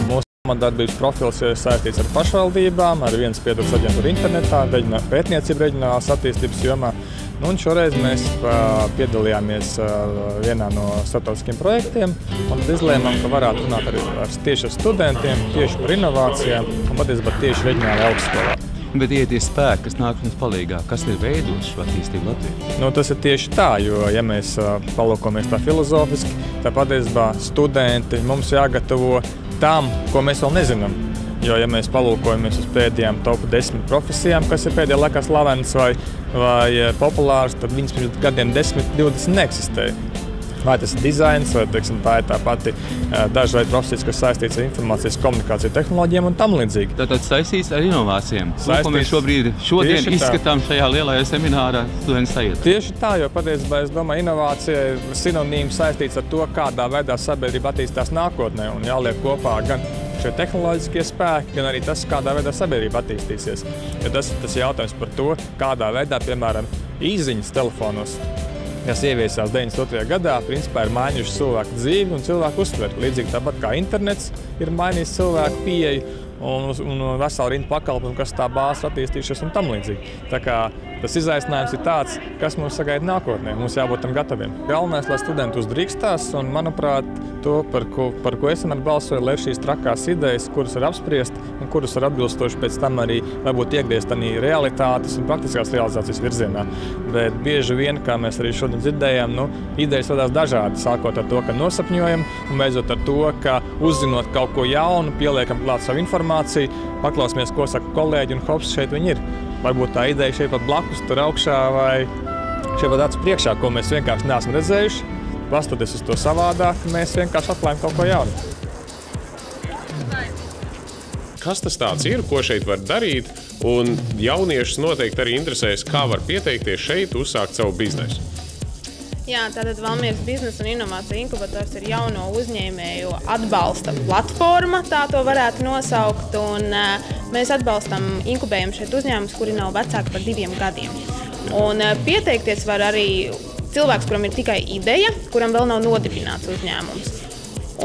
Mūsu darbības profils ir saistīts ar pašvaldībām, ar vienas pieturas aģentūru internetā, pētniecību reģionālās attīstības jomā. Un šoreiz mēs piedalījāmies vienā no starptautiskiem projektiem un izlēmām, ka varētu runāt tieši ar studentiem, tieši par inovācijām un patiesībā tieši reģionālajā augstskolā. Bet ir tie spēki, kas nāk mums palīgā. Kas ir veidojis šo attīstību Latvijā? Tas ir tieši tā, jo, ja mēs palūkojamies tā filozofiski, tad patiesībā studenti mums jāgatavo tam, ko mēs vēl nezinām. Jo, ja mēs palūkojamies uz pēdējām top 10 profesijām, kas ir pēdējā laikā slavenas vai populāras, tad viņas pirms gadiem 10-20 neeksistēja. Vai tas ir dizains, vai tā ir tā pati dažādi profesijas, kas saistīts ar informācijas komunikāciju tehnoloģijām un tam līdzīgi. Tātad saistīts ar inovācijām. Ko mēs šodien izskatām šajā lielajā seminārā studenti sajiet? Tieši tā, jo patiesībā es domāju, inovācija ir sinonīms saistīts ar to, kādā veidā sabiedrība attīstās nākotnē un jāliek kopā gan šie tehnoloģiskie spēki, gan arī tas, kādā veidā sabiedrība attīstīsies. Jo tas jautājums par to, kādā veidā, piemēram, īsziņas telefonos, kas ieviesās 92. gadā, principā ir mainījuši cilvēku dzīvi un cilvēku uztveri. Līdzīgi tāpat kā internets ir mainījis cilvēku pieeju un veselu rindu pakalpojumu, kas tā bāzes attīstījušies un tam līdzīgi. Tā kā tas izaicinājums ir tāds, kas mums sagaida nākotnē. Mums jābūt tam gataviem. Galvenais, lai studenti uzdrīkstās un, manuprāt, to, par ko es balsoju, lai šīs trakās idejas, kuras var apspriest un kuras var atbilstoši pēc tam arī varbūt iegriezt arī realitātes un praktiskās realizācijas virzienā. Bet bieži vien, kā mēs arī šodien dzirdējām, idejas vadās dažādi, sākot ar to, ka nosapņojam un beidzot ar to, ka uzzinot kaut ko jaunu, pieliekam klāt savu informāciju, paklausamies, ko saka kolēģi un hops, šeit viņi ir. Varbūt tā ideja šeit pat blakus, tur augšā vai šeit pat acu priekšā, ko mēs vienkārši neesam redzējuši. Pastoties uz to savādāk, mēs vienkārši atklājam kaut ko jaunu. Kas tas tāds ir, ko šeit var darīt? Un jauniešus noteikti arī interesēs, kā var pieteikties šeit, uzsākt savu biznesu. Jā, tātad Valmieras biznesa un inovāciju inkubators ir jauno uzņēmēju atbalsta platforma, tā to varētu nosaukt. Un mēs atbalstam, inkubējam šeit uzņēmumus, kuri nav vecāki par 2 gadiem. Un pieteikties var arī cilvēks, kuram ir tikai ideja, kuram vēl nav nodibināts uzņēmums.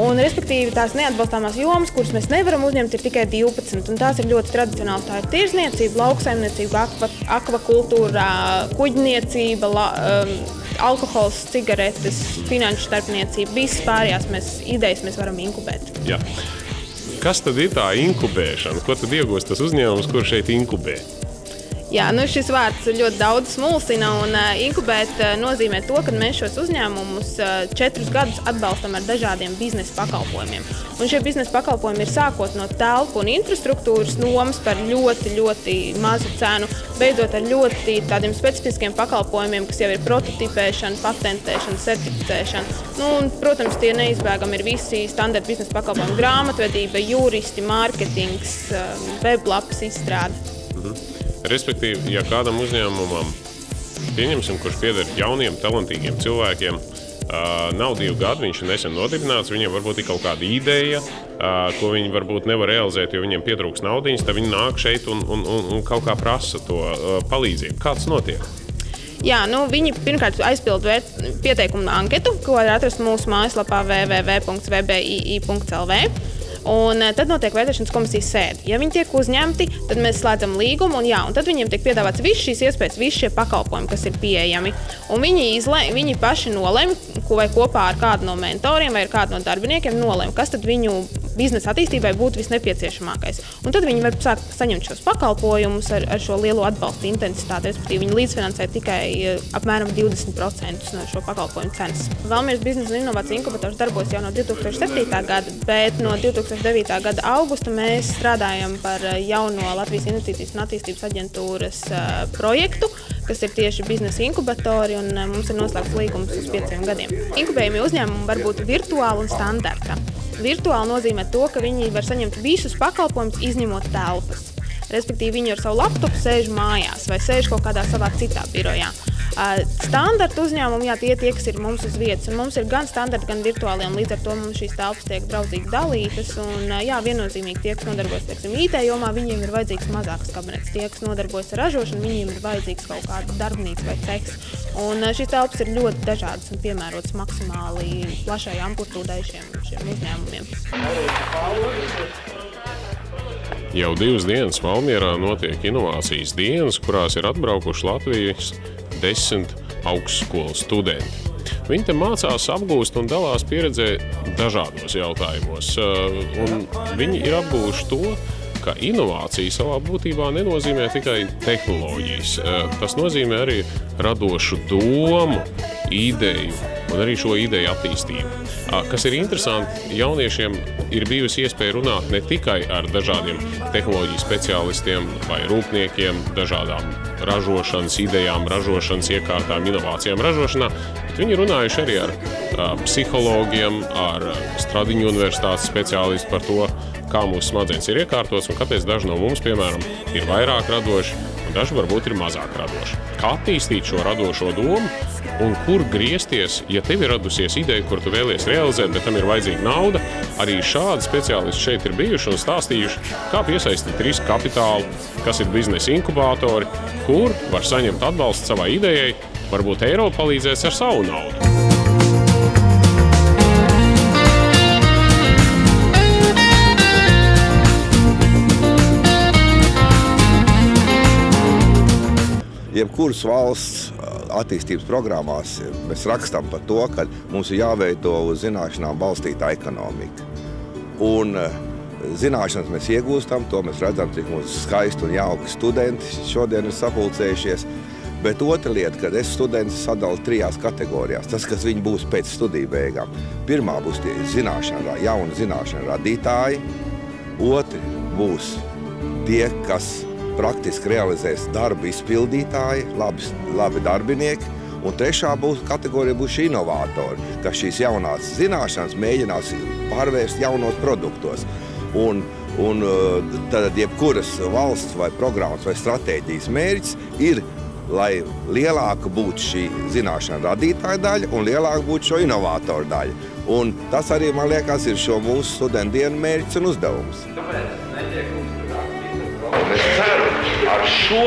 Un, respektīvi, tās neatbalstāmās jomas, kuras mēs nevaram uzņemt, ir tikai 12. Un tās ir ļoti tradicionāli. Tā ir tirzniecība, lauksaimniecība, akvakultūra, kuģniecība, alkohols, cigaretes, finanšu starpniecība. Visas pārējās idejas mēs varam inkubēt. Jā. Kas tad ir tā inkubēšana? Ko tad iegūst tas uzņēmums, kur šeit inkubē? Jā, šis vārds ļoti daudz smulsina, un inkubēt nozīmē to, ka mēs šos uzņēmumus 4 gadus atbalstam ar dažādiem biznesa pakalpojumiem. Un šie biznesa pakalpojumi ir sākot no telpu un infrastruktūras nomas par ļoti, ļoti mazu cenu, beidzot ar ļoti tādiem specifiskiem pakalpojumiem, kas jau ir prototipēšana, patentēšana, certificēšana. Un, protams, tie neizbēgami ir visi standarta biznesa pakalpojumi, grāmatvedība, juristi, mārketings, weblapas izstrāde. Respektīvi, ja kādam uzņēmumam, pieņemsim, kurš pieder jauniem, talantīgiem cilvēkiem, nav 2 gadi, viņš ir nesen nodibināts, viņiem varbūt ir kaut kāda ideja, ko viņi varbūt nevar realizēt, jo viņiem pietrūks naudiņas, tad viņi nāk šeit un kaut kā prasa to palīdzību. Kā tas notiek? Jā, viņi pirmkārt aizpild pieteikumu anketu, ko var atrast mūsu mājaslapā www.vbii.lv. Un tad notiek vērtēšanas komisijas sēde. Ja viņi tiek uzņemti, tad mēs slēdzam līgumu, un tad viņiem tiek piedāvāts visas šīs iespējas, visi šie pakalpojumi, kas ir pieejami. Un viņi paši nolem, vai kopā ar kādu no mentoriem vai ar kādu no darbiniekiem nolem, kas tad viņu biznesa attīstībai būtu visnepieciešamākais. Un tad viņi var sākt saņemt šos pakalpojumus ar šo lielo atbalsta intensitāti, respektīvi viņi līdzfinansē tikai apmēram 20% no šo pakalpojumu cenas. Valmieras biznesa un inovāciju inkubators darbojas jau no 2007. gada, bet no 2009. gada augusta mēs strādājam par jauno Latvijas Investīcijas un attīstības aģentūras projektu, kas ir tieši biznesa inkubatori, un mums ir noslēgts līgums uz 5 gadiem. Inkubējumie uzņēmumi var būt virtuāli un standarta. Virtuāli nozīmē to, ka viņi var saņemt visus pakalpojumus, izņemot telpas. Respektīvi, viņi ar savu laptopu sēž mājās vai sēž kaut kādā savā citā birojā. Standarta uzņēmumi, tie, kas ir mums uz vietas, un mums ir gan standarta, gan virtuāli, un līdz ar to mums šīs telpas tiek draudzīgi dalītas, un viennozīmīgi tie, kas nodarbojas, IT jomā, viņiem ir vajadzīgs mazāks kabinets. Tie, kas nodarbojas ar ražošanu, viņiem ir vajadzīgs kaut kāda darbnīca vai cehs. Un šīs telpas ir ļoti dažādas un piemērotas maksimāli plašai amplitūdai šiem uzņēmumiem. Jau 2 dienas Valmierā notiek inovācijas dienas, kurās ir atbraukuši Latvijas 10 augstskolas studenti. Viņi te mācās, apgūst un dalās pieredzē dažādos jautājumos. Un viņi ir apgūši to, ka inovācija savā būtībā nenozīmē tikai tehnoloģijas. Tas nozīmē arī radošu domu, ideju un arī šo ideju attīstību. Kas ir interesanti, jauniešiem ir bijusi iespēja runāt ne tikai ar dažādiem tehnoloģiju speciālistiem vai rūpniekiem, dažādām ražošanas idejām, ražošanas iekārtām, inovācijām ražošanā, bet viņi runājuši arī ar psihologiem, ar Stradiņu universitātes speciālistu par to, kā mūsu smadzenes ir iekārtotas un kāpēc daži no mums, piemēram, ir vairāk radoši un daži varbūt ir mazāk radoši. Kā attīstīt šo radošo domu un kur griezties, ja tev ir radusies ideja, kur tu vēlies realizēt, bet tam ir vajadzīga nauda, arī šādi speciālisti šeit ir bijuši un stāstījuši, kā piesaistīt riska kapitālu, kas ir biznesa inkubātori, kur var saņemt atbalstu savai idejai, varbūt Eiropa palīdzēs ar savu naudu. Jebkuras valsts attīstības programmās mēs rakstām par to, ka mums ir jāveido uz zināšanām balstīta ekonomika. Un zināšanas mēs iegūstam, to mēs redzam, cik mums skaisti un jauki studenti šodien ir sapulcējušies. Bet otra lieta, kad es studentus sadalu 3 kategorijās, tas, kas viņi būs pēc studiju beigām. Pirmā būs tie jauni zināšanu radītāji, otri būs tie, kas praktiski realizēs darbu izpildītāji, labi darbinieki, un trešā kategorija būs šī inovātori, kas šīs jaunās zināšanas mēģinās pārvērst jaunos produktos. Un tad jebkuras valsts vai programmas vai stratēģijas mērķis ir, lai lielāka būtu šī zināšana radītāja daļa un lielāka būtu šo inovātoru daļa. Un tas arī, man liekas, ir šo mūsu studentu dienu mērķis un uzdevums. Es ceru, ar šo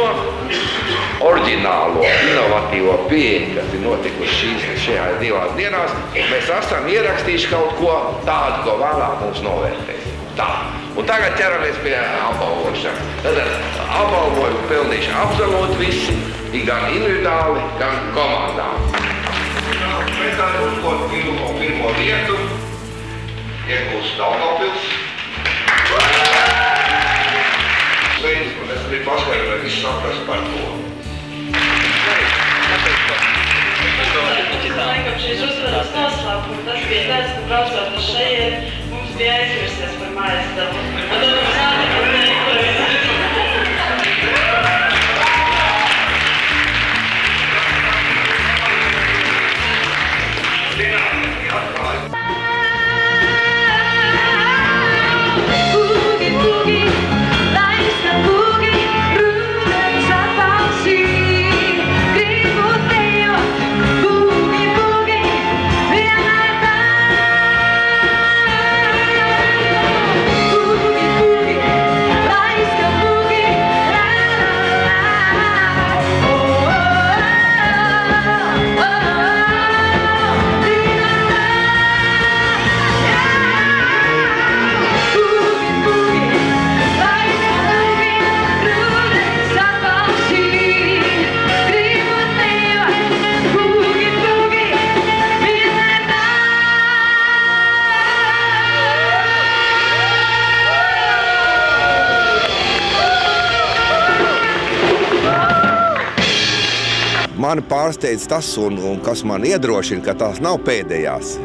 oriģinālo, inovatīvo pieeju, kas ir notikuši šajās 2 dienās, mēs esam ierakstījuši kaut ko tādu, ko vēlāk mums novērtēsim. Tā. Un tagad ķeramies pie apbalvošanas. Tad apbalvojumu pelnīšu absolūti visi, gan individuāli, gan komandām. Metāli uzkot pirmo vietu, iegūst Daugavpils. Es arī paskaidroju, lai viss saprast par to. Laikam šīs uzvaras noslēpums, tas bija tāds, ka braucot no šeit, mums bija aizvirsties par mājas dabu. Un tad mums Mani pārsteidz tas, un kas man iedrošina, ka tās nav pēdējās.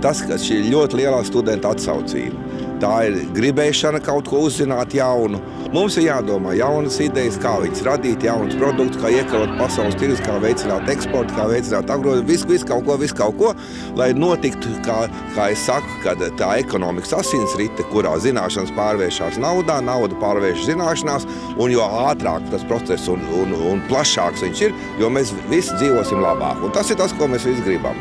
Tas, ka šī ļoti lielā studenta atsaucība. Tā ir gribēšana kaut ko uzzināt jaunu. Mums ir jādomā jaunas idejas, kā viņas radīt, jaunas produktus, kā iekarot pasaules tirgus, kā veicināt eksportu, kā veicināt agrodu, visu kaut ko, lai notiktu, kā es saku, kad tā ekonomikas asinsrite, kurā zināšanas pārvēršās naudā, nauda pārvērš zināšanās, un jo ātrāk tas process un plašāks viņš ir, jo mēs visi dzīvosim labāk. Un tas ir tas, ko mēs visi gribam.